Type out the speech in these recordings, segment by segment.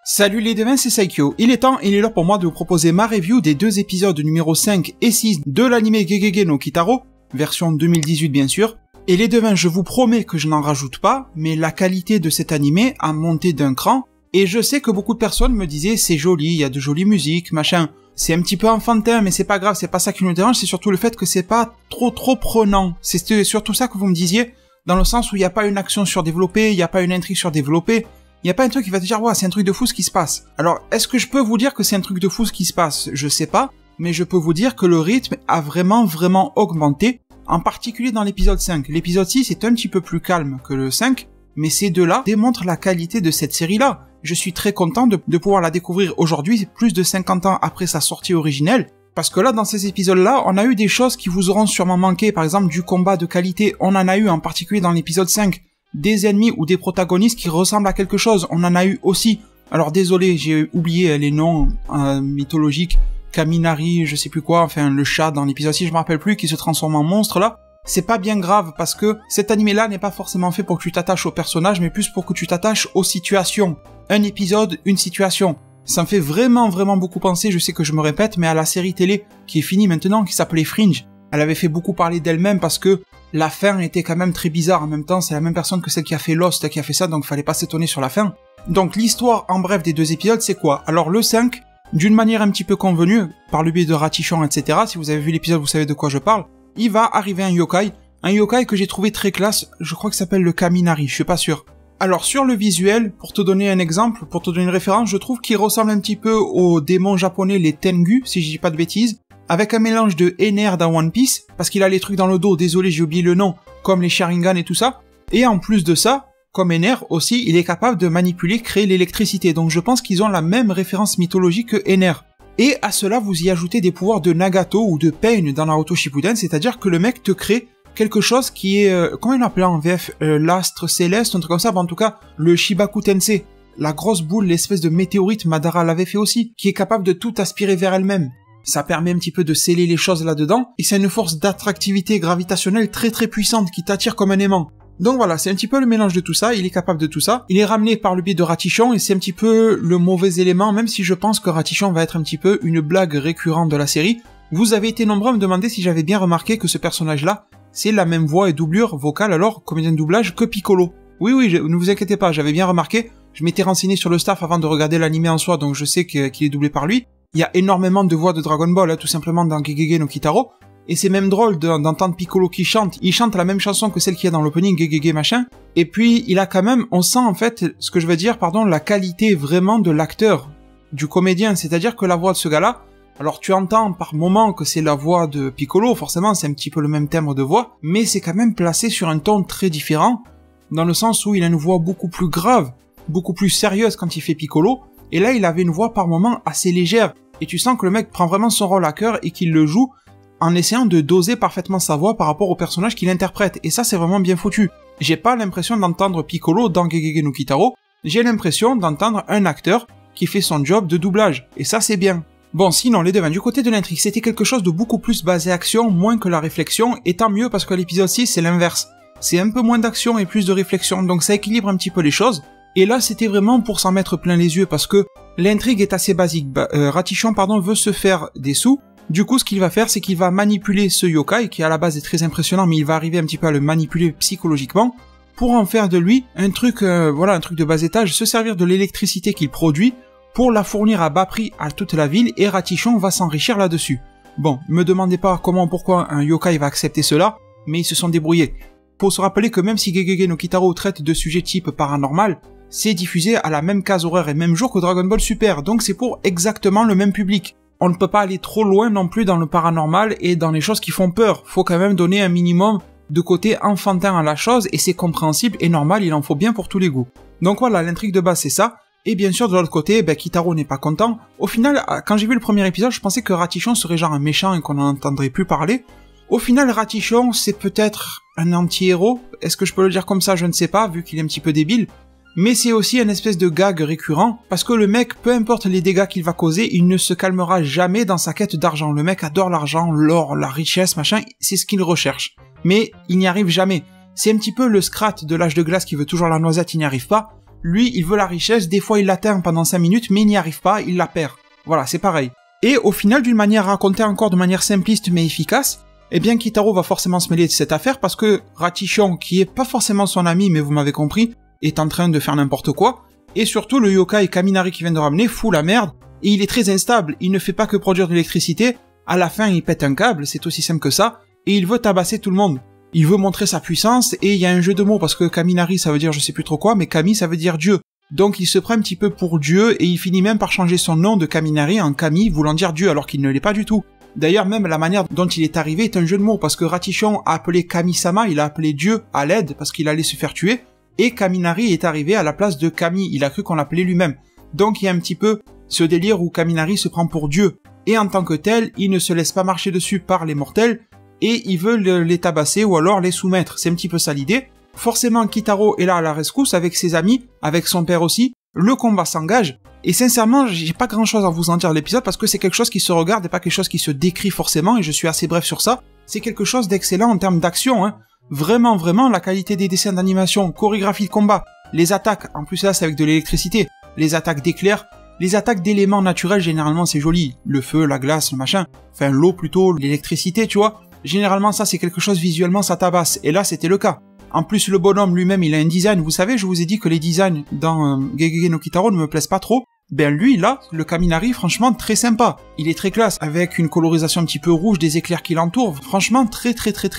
Salut les devins, c'est Saikyo. Il est l'heure pour moi de vous proposer ma review des deux épisodes numéro 5 et 6 de l'anime Gegege no Kitaro, version 2018 bien sûr. Et les devins, je vous promets que je n'en rajoute pas, mais la qualité de cet anime a monté d'un cran, et je sais que beaucoup de personnes me disaient c'est joli, il y a de jolies musiques, machin. C'est un petit peu enfantin, mais c'est pas grave, c'est pas ça qui nous dérange, c'est surtout le fait que c'est pas trop prenant. C'est surtout ça que vous me disiez, dans le sens où il n'y a pas une action surdéveloppée, il n'y a pas une intrigue surdéveloppée. Il n'y a pas un truc qui va te dire, ouais, c'est un truc de fou ce qui se passe. Alors, est-ce que je peux vous dire que c'est un truc de fou ce qui se passe? Je sais pas, mais je peux vous dire que le rythme a vraiment augmenté, en particulier dans l'épisode 5. L'épisode 6 est un petit peu plus calme que le 5, mais ces deux-là démontrent la qualité de cette série-là. Je suis très content de pouvoir la découvrir aujourd'hui, plus de 50 ans après sa sortie originelle, parce que là, dans ces épisodes-là, on a eu des choses qui vous auront sûrement manqué, par exemple du combat de qualité, on en a eu en particulier dans l'épisode 5, des ennemis ou des protagonistes qui ressemblent à quelque chose, on en a eu aussi. Alors désolé, j'ai oublié les noms mythologiques, Kaminari, je sais plus quoi, enfin le chat dans l'épisode 6, je me rappelle plus, qui se transforme en monstre là. C'est pas bien grave parce que cet anime-là n'est pas forcément fait pour que tu t'attaches au personnage, mais plus pour que tu t'attaches aux situations. Un épisode, une situation. Ça me fait vraiment beaucoup penser, je sais que je me répète, mais à la série télé qui est finie maintenant, qui s'appelait Fringe. Elle avait fait beaucoup parler d'elle-même parce que la fin était quand même très bizarre. En même temps, c'est la même personne que celle qui a fait Lost qui a fait ça, donc fallait pas s'étonner sur la fin. Donc l'histoire en bref des deux épisodes, c'est quoi? Alors le 5, d'une manière un petit peu convenue, par le biais de Ratichon, etc., si vous avez vu l'épisode, vous savez de quoi je parle, il va arriver un yokai que j'ai trouvé très classe, je crois qu'il s'appelle le Kaminari, je suis pas sûr. Alors sur le visuel, pour te donner un exemple, pour te donner une référence, je trouve qu'il ressemble un petit peu aux démons japonais, les Tengu, si je dis pas de bêtises, avec un mélange de Ener dans One Piece, parce qu'il a les trucs dans le dos, désolé j'ai oublié le nom, comme les Sharingan et tout ça, et en plus de ça, comme Ener aussi, il est capable de manipuler, créer l'électricité, donc je pense qu'ils ont la même référence mythologique que Ener. Et à cela, vous y ajoutez des pouvoirs de Nagato ou de Pain dans Naruto Shippuden, c'est-à-dire que le mec te crée quelque chose qui est, comment il l'appelait en VF, l'astre céleste, un truc comme ça, en tout cas, le Shibaku Tensei, la grosse boule, l'espèce de météorite, Madara l'avait fait aussi, qui est capable de tout aspirer vers elle-même. Ça permet un petit peu de sceller les choses là-dedans, et c'est une force d'attractivité gravitationnelle très puissante qui t'attire comme un aimant. Donc voilà, c'est un petit peu le mélange de tout ça, il est capable de tout ça, il est ramené par le biais de Ratichon, et c'est un petit peu le mauvais élément, même si je pense que Ratichon va être un petit peu une blague récurrente de la série. Vous avez été nombreux à me demander si j'avais bien remarqué que ce personnage-là, c'est la même voix et doublure vocale, alors comédien de doublage, que Piccolo. Oui, ne vous inquiétez pas, j'avais bien remarqué, je m'étais renseigné sur le staff avant de regarder l'anime en soi, donc je sais qu'il est doublé par lui. Il y a énormément de voix de Dragon Ball, tout simplement dans Gegege no Kitaro, et c'est même drôle d'entendre Piccolo qui chante. Il chante la même chanson que celle qu'il y a dans l'opening Gegege machin, et puis il a quand même, on sent en fait, ce que je veux dire, la qualité vraiment de l'acteur, du comédien, c'est-à-dire que la voix de ce gars-là, alors tu entends par moments que c'est la voix de Piccolo, forcément c'est un petit peu le même timbre de voix, mais c'est quand même placé sur un ton très différent, dans le sens où il a une voix beaucoup plus grave, beaucoup plus sérieuse quand il fait Piccolo, et là il avait une voix par moments assez légère, et tu sens que le mec prend vraiment son rôle à cœur et qu'il le joue en essayant de doser parfaitement sa voix par rapport au personnage qu'il interprète, et ça c'est vraiment bien foutu. J'ai pas l'impression d'entendre Piccolo dans Gegege no Kitaro, j'ai l'impression d'entendre un acteur qui fait son job de doublage, et ça c'est bien. Bon, sinon, les devins, du côté de l'intrigue, c'était quelque chose de beaucoup plus basé action, moins que la réflexion, et tant mieux parce que l'épisode 6 c'est l'inverse. C'est un peu moins d'action et plus de réflexion, donc ça équilibre un petit peu les choses. Et là, c'était vraiment pour s'en mettre plein les yeux, parce que l'intrigue est assez basique. Ratichon, veut se faire des sous. Du coup, ce qu'il va faire, c'est qu'il va manipuler ce yokai, qui à la base est très impressionnant, mais il va arriver un petit peu à le manipuler psychologiquement, pour en faire de lui un truc, un truc de bas étage, se servir de l'électricité qu'il produit, pour la fournir à bas prix à toute la ville, et Ratichon va s'enrichir là-dessus. Bon, me demandez pas comment, pourquoi un yokai va accepter cela, mais ils se sont débrouillés. Faut se rappeler que même si Gegege no Kitaro traite de sujets type paranormal, c'est diffusé à la même case horaire et même jour que Dragon Ball Super, donc c'est pour exactement le même public. On ne peut pas aller trop loin non plus dans le paranormal et dans les choses qui font peur, faut quand même donner un minimum de côté enfantin à la chose, et c'est compréhensible et normal, il en faut bien pour tous les goûts. Donc voilà, l'intrigue de base c'est ça, et bien sûr de l'autre côté, Kitaro n'est pas content. Au final, quand j'ai vu le premier épisode, je pensais que Ratichon serait genre un méchant et qu'on n'en entendrait plus parler. Au final, Ratichon, c'est peut-être un anti-héros, est-ce que je peux le dire comme ça, je ne sais pas, vu qu'il est un petit peu débile. Mais c'est aussi une espèce de gag récurrent, parce que le mec, peu importe les dégâts qu'il va causer, il ne se calmera jamais dans sa quête d'argent. Le mec adore l'argent, l'or, la richesse, machin, c'est ce qu'il recherche. Mais il n'y arrive jamais. C'est un petit peu le Scrat de l'âge de glace qui veut toujours la noisette, il n'y arrive pas. Lui, il veut la richesse, des fois il l'atteint pendant 5 minutes, mais il n'y arrive pas, il la perd. Voilà, c'est pareil. Et au final, d'une manière racontée encore de manière simpliste mais efficace, eh bien Kitaro va forcément se mêler de cette affaire parce que Ratichon, qui est pas forcément son ami, mais vous m'avez compris, est en train de faire n'importe quoi, et surtout le yokai Kaminari qui vient de ramener fout la merde, et il est très instable, il ne fait pas que produire de l'électricité, à la fin il pète un câble, c'est aussi simple que ça, et il veut tabasser tout le monde. Il veut montrer sa puissance, et il y a un jeu de mots, parce que Kaminari ça veut dire je sais plus trop quoi, mais Kami ça veut dire Dieu. Donc il se prend un petit peu pour Dieu, et il finit même par changer son nom de Kaminari en Kami, voulant dire Dieu, alors qu'il ne l'est pas du tout. D'ailleurs même la manière dont il est arrivé est un jeu de mots, parce que Ratichon a appelé Kami-sama, il a appelé Dieu à l'aide, parce qu'il allait se faire tuer, et Kaminari est arrivé à la place de Kami, il a cru qu'on l'appelait lui-même. Donc il y a un petit peu ce délire où Kaminari se prend pour Dieu, et en tant que tel, il ne se laisse pas marcher dessus par les mortels, et il veut les tabasser ou alors les soumettre, c'est un petit peu ça l'idée. Forcément Kitaro est là à la rescousse avec ses amis, avec son père aussi, le combat s'engage, et sincèrement j'ai pas grand chose à vous en dire de l'épisode parce que c'est quelque chose qui se regarde et pas quelque chose qui se décrit forcément, et je suis assez bref sur ça. C'est quelque chose d'excellent en termes d'action, hein. Vraiment, la qualité des dessins d'animation, chorégraphie de combat, les attaques, en plus là c'est avec de l'électricité, les attaques d'éclairs, les attaques d'éléments naturels, généralement c'est joli, le feu, la glace, le machin, enfin l'eau plutôt, l'électricité, tu vois, généralement ça c'est quelque chose visuellement ça tabasse, et là c'était le cas. En plus le bonhomme lui-même il a un design, vous savez je vous ai dit que les designs dans Gegege no Kitaro ne me plaisent pas trop, ben lui là, le Kaminari franchement très sympa, il est très classe, avec une colorisation un petit peu rouge, des éclairs qui l'entourent, franchement très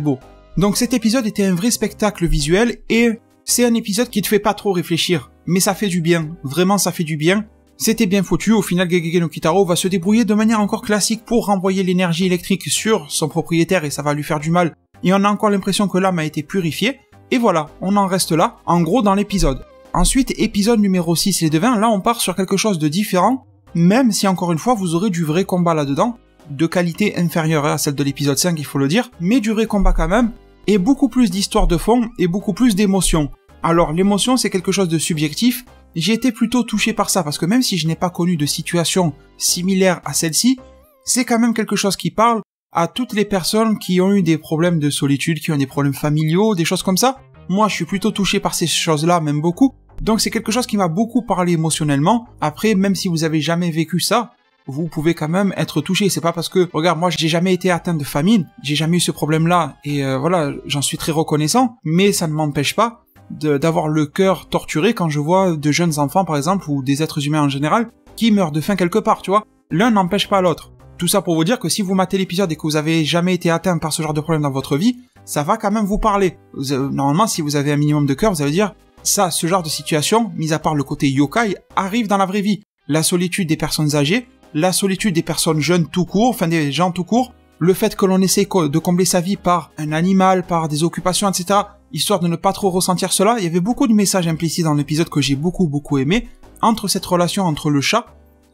beau. Donc cet épisode était un vrai spectacle visuel, et c'est un épisode qui te fait pas trop réfléchir, mais ça fait du bien, vraiment ça fait du bien. C'était bien foutu, au final Gegege no Kitaro va se débrouiller de manière encore classique pour renvoyer l'énergie électrique sur son propriétaire et ça va lui faire du mal, et on a encore l'impression que l'âme a été purifiée, et voilà, on en reste là, en gros dans l'épisode. Ensuite, épisode numéro 6, les devins, là on part sur quelque chose de différent, même si encore une fois vous aurez du vrai combat là-dedans, de qualité inférieure à celle de l'épisode 5, il faut le dire, mais du vrai combat quand même, et beaucoup plus d'histoire de fond, et beaucoup plus d'émotion. Alors l'émotion c'est quelque chose de subjectif, j'ai été plutôt touché par ça, parce que même si je n'ai pas connu de situation similaire à celle-ci, c'est quand même quelque chose qui parle à toutes les personnes qui ont eu des problèmes de solitude, qui ont des problèmes familiaux, des choses comme ça. Moi je suis plutôt touché par ces choses-là, même beaucoup, donc c'est quelque chose qui m'a beaucoup parlé émotionnellement. Après, même si vous avez jamais vécu ça, vous pouvez quand même être touché, c'est pas parce que, regarde, moi j'ai jamais été atteint de famine, j'ai jamais eu ce problème-là, et voilà, j'en suis très reconnaissant, mais ça ne m'empêche pas d'avoir le cœur torturé quand je vois de jeunes enfants par exemple, ou des êtres humains en général, qui meurent de faim quelque part, tu vois. L'un n'empêche pas l'autre. Tout ça pour vous dire que si vous matez l'épisode et que vous avez jamais été atteint par ce genre de problème dans votre vie, ça va quand même vous parler. Normalement, si vous avez un minimum de cœur, vous allez dire, ça, ce genre de situation, mis à part le côté yokai, arrive dans la vraie vie. La solitude des personnes âgées, la solitude des personnes jeunes tout court, enfin des gens tout court, le fait que l'on essaie de combler sa vie par un animal, par des occupations, etc., histoire de ne pas trop ressentir cela. Il y avait beaucoup de messages implicites dans l'épisode que j'ai beaucoup aimé, entre cette relation entre le chat,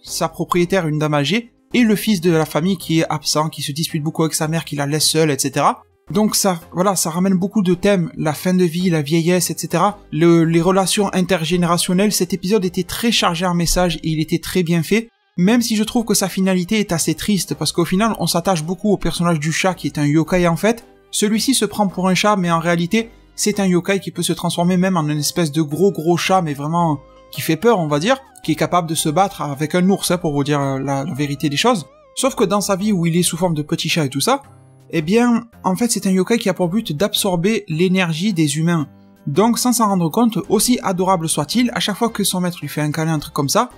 sa propriétaire, une dame âgée, et le fils de la famille qui est absent, qui se dispute beaucoup avec sa mère, qui la laisse seule, etc. Donc ça, voilà, ça ramène beaucoup de thèmes, la fin de vie, la vieillesse, etc. Les relations intergénérationnelles, cet épisode était très chargé en messages et il était très bien fait, même si je trouve que sa finalité est assez triste, parce qu'au final, on s'attache beaucoup au personnage du chat qui est un yokai en fait. Celui-ci se prend pour un chat, mais en réalité, c'est un yokai qui peut se transformer même en une espèce de gros chat, mais vraiment qui fait peur, on va dire, qui est capable de se battre avec un ours, hein, pour vous dire la vérité des choses. Sauf que dans sa vie où il est sous forme de petit chat et tout ça, eh bien, en fait, c'est un yokai qui a pour but d'absorber l'énergie des humains. Donc, sans s'en rendre compte, aussi adorable soit-il, à chaque fois que son maître lui fait un câlin, un truc comme ça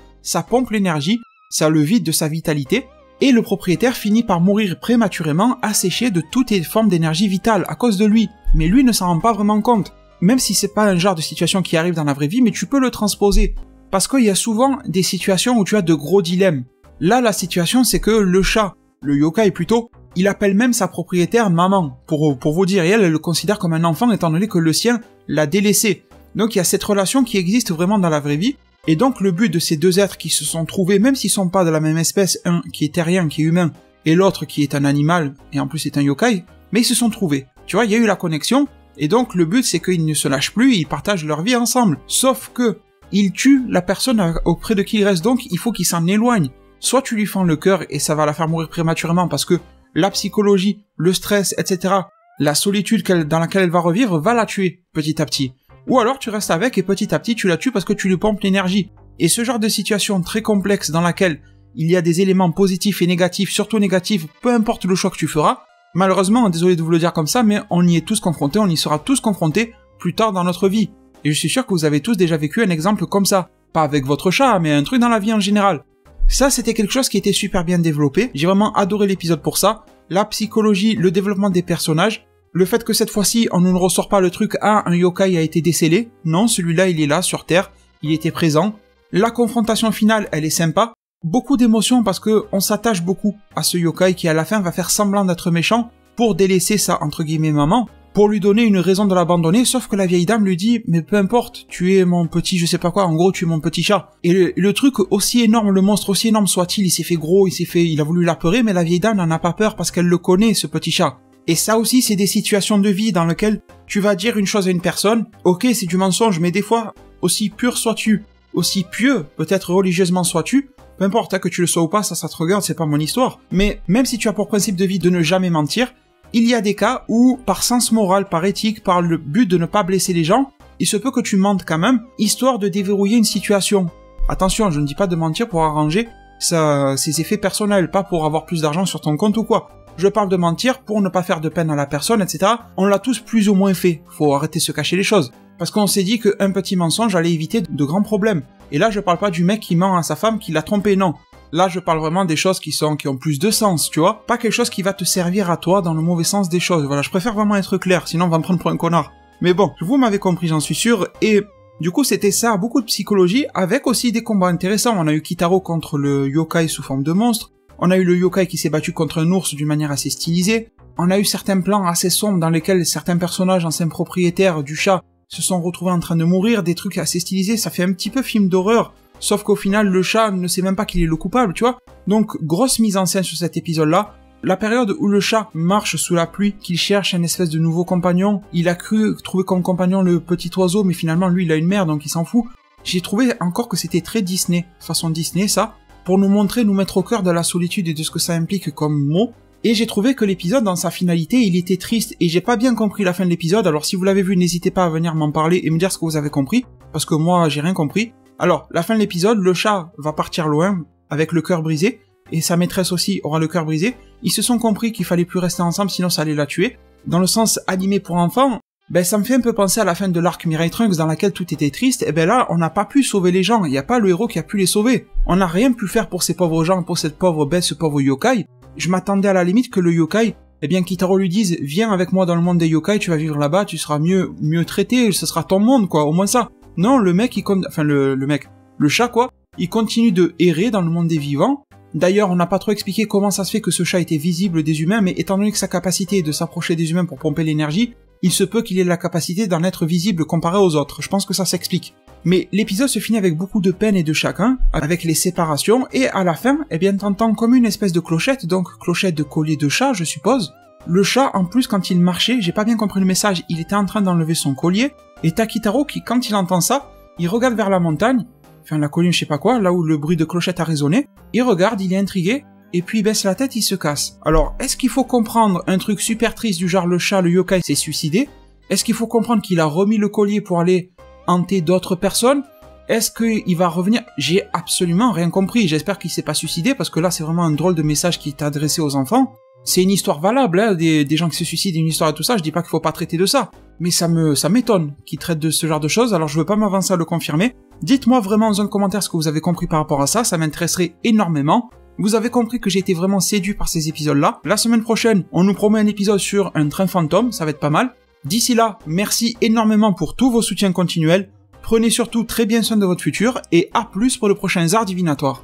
pompe l'énergie, ça le vide de sa vitalité, et le propriétaire finit par mourir prématurément, asséché de toutes les formes d'énergie vitale à cause de lui. Mais lui ne s'en rend pas vraiment compte. Même si c'est pas un genre de situation qui arrive dans la vraie vie, mais tu peux le transposer. Parce qu'il y a souvent des situations où tu as de gros dilemmes. Là, la situation, c'est que le chat, le yokai plutôt, il appelle même sa propriétaire maman, pour vous dire, et elle le considère comme un enfant étant donné que le sien l'a délaissé. Donc il y a cette relation qui existe vraiment dans la vraie vie, et donc le but de ces deux êtres qui se sont trouvés, même s'ils sont pas de la même espèce, un qui est terrien, qui est humain, et l'autre qui est un animal, et en plus c'est un yokai, mais ils se sont trouvés. Tu vois, il y a eu la connexion, et donc le but c'est qu'ils ne se lâchent plus, ils partagent leur vie ensemble. Sauf que, ils tuent la personne auprès de qui il reste, donc il faut qu'ils s'en éloignent. Soit tu lui fends le cœur et ça va la faire mourir prématurément parce que la psychologie, le stress, etc., la solitude dans laquelle elle va revivre va la tuer petit à petit. ou alors tu restes avec et petit à petit tu la tues parce que tu lui pompes l'énergie. Et ce genre de situation très complexe dans laquelle il y a des éléments positifs et négatifs, surtout négatifs, peu importe le choix que tu feras, malheureusement, désolé de vous le dire comme ça, mais on y est tous confrontés, on y sera tous confrontés plus tard dans notre vie. Et je suis sûr que vous avez tous déjà vécu un exemple comme ça. Pas avec votre chat, mais un truc dans la vie en général. Ça, c'était quelque chose qui était super bien développé. J'ai vraiment adoré l'épisode pour ça. La psychologie, le développement des personnages, le fait que cette fois-ci, on ne nous ressort pas le truc « Ah, un yokai a été décelé ». Non, celui-là, il est là, sur Terre. Il était présent. La confrontation finale, elle est sympa. Beaucoup d'émotions parce que on s'attache beaucoup à ce yokai qui, à la fin, va faire semblant d'être méchant pour délaisser sa, entre guillemets, maman, pour lui donner une raison de l'abandonner, sauf que la vieille dame lui dit « Mais peu importe, tu es mon petit je sais pas quoi, en gros tu es mon petit chat ». Et le truc, aussi énorme, le monstre, aussi énorme soit-il, il s'est fait gros, il a voulu l'apeurer, mais la vieille dame n'en a pas peur parce qu'elle le connaît, ce petit chat. Et ça aussi, c'est des situations de vie dans lesquelles tu vas dire une chose à une personne, ok, c'est du mensonge, mais des fois, aussi pur sois-tu, aussi pieux, peut-être religieusement sois-tu, peu importe hein, que tu le sois ou pas, ça te regarde, c'est pas mon histoire. Mais même si tu as pour principe de vie de ne jamais mentir, il y a des cas où, par sens moral, par éthique, par le but de ne pas blesser les gens, il se peut que tu mentes quand même, histoire de déverrouiller une situation. Attention, je ne dis pas de mentir pour arranger ses effets personnels, pas pour avoir plus d'argent sur ton compte ou quoi. Je parle de mentir pour ne pas faire de peine à la personne, etc. On l'a tous plus ou moins fait. Faut arrêter de se cacher les choses. Parce qu'on s'est dit qu'un petit mensonge allait éviter de grands problèmes. Et là, je parle pas du mec qui ment à sa femme, qui l'a trompé, non. Là, je parle vraiment des choses qui ont plus de sens, tu vois. Pas quelque chose qui va te servir à toi dans le mauvais sens des choses. Voilà, je préfère vraiment être clair, sinon on va me prendre pour un connard. Mais bon, vous m'avez compris, j'en suis sûr. Et du coup, c'était ça, beaucoup de psychologie, avec aussi des combats intéressants. On a eu Kitaro contre le yokai sous forme de monstre. On a eu le yokai qui s'est battu contre un ours d'une manière assez stylisée. On a eu certains plans assez sombres dans lesquels certains personnages, anciens propriétaires du chat, se sont retrouvés en train de mourir. Des trucs assez stylisés, ça fait un petit peu film d'horreur. Sauf qu'au final, le chat ne sait même pas qu'il est le coupable, tu vois. Donc, grosse mise en scène sur cet épisode-là. La période où le chat marche sous la pluie, qu'il cherche un espèce de nouveau compagnon, il a cru trouver comme compagnon le petit oiseau, mais finalement, lui, il a une mère, donc il s'en fout. J'ai trouvé encore que c'était très Disney, façon Disney, ça, pour nous montrer, nous mettre au cœur de la solitude et de ce que ça implique comme mot. Et j'ai trouvé que l'épisode, dans sa finalité, il était triste, et j'ai pas bien compris la fin de l'épisode, alors si vous l'avez vu, n'hésitez pas à venir m'en parler et me dire ce que vous avez compris, parce que moi, j'ai rien compris. Alors, la fin de l'épisode, le chat va partir loin, avec le cœur brisé, et sa maîtresse aussi aura le cœur brisé. Ils se sont compris qu'il fallait plus rester ensemble, sinon ça allait la tuer. Dans le sens animé pour enfants, ben ça me fait un peu penser à la fin de l'arc Mirai Trunks dans laquelle tout était triste, et ben là, on n'a pas pu sauver les gens, il n'y a pas le héros qui a pu les sauver. On n'a rien pu faire pour ces pauvres gens, pour cette pauvre bête, ce pauvre yokai. Je m'attendais à la limite que le yokai, eh bien Kitaro lui dise, viens avec moi dans le monde des yokai, tu vas vivre là-bas, tu seras mieux traité, ce sera ton monde, quoi, au moins ça. Non, le mec, le chat, quoi, il continue de errer dans le monde des vivants. D'ailleurs, on n'a pas trop expliqué comment ça se fait que ce chat était visible des humains, mais étant donné que sa capacité est de s'approcher des humains pour pomper l'énergie, il se peut qu'il ait la capacité d'en être visible comparé aux autres. Je pense que ça s'explique. Mais l'épisode se finit avec beaucoup de peine et de chagrin, avec les séparations, et à la fin, eh bien, t'entends comme une espèce de clochette, donc clochette de collier de chat, je suppose. Le chat, en plus, quand il marchait, j'ai pas bien compris le message, il était en train d'enlever son collier, et t'as Kitaro qui, quand il entend ça, il regarde vers la montagne, enfin la colline je sais pas quoi, là où le bruit de clochette a résonné, il regarde, il est intrigué, et puis il baisse la tête, il se casse. Alors, est-ce qu'il faut comprendre un truc super triste du genre le chat, le yokai s'est suicidé? Est-ce qu'il faut comprendre qu'il a remis le collier pour aller hanter d'autres personnes? Est-ce qu'il va revenir? J'ai absolument rien compris, j'espère qu'il s'est pas suicidé, parce que là c'est vraiment un drôle de message qui est adressé aux enfants. C'est une histoire valable, hein, des gens qui se suicident, une histoire et tout ça, je dis pas qu'il faut pas traiter de ça. Mais ça m'étonne qu'ils traitent de ce genre de choses, alors je veux pas m'avancer à le confirmer. Dites-moi vraiment dans un commentaire ce que vous avez compris par rapport à ça m'intéresserait énormément. Vous avez compris que j'ai été vraiment séduit par ces épisodes-là. La semaine prochaine, on nous promet un épisode sur un train fantôme, ça va être pas mal. D'ici là, merci énormément pour tous vos soutiens continuels. Prenez surtout très bien soin de votre futur, et à plus pour le prochain Zard Divinatoire.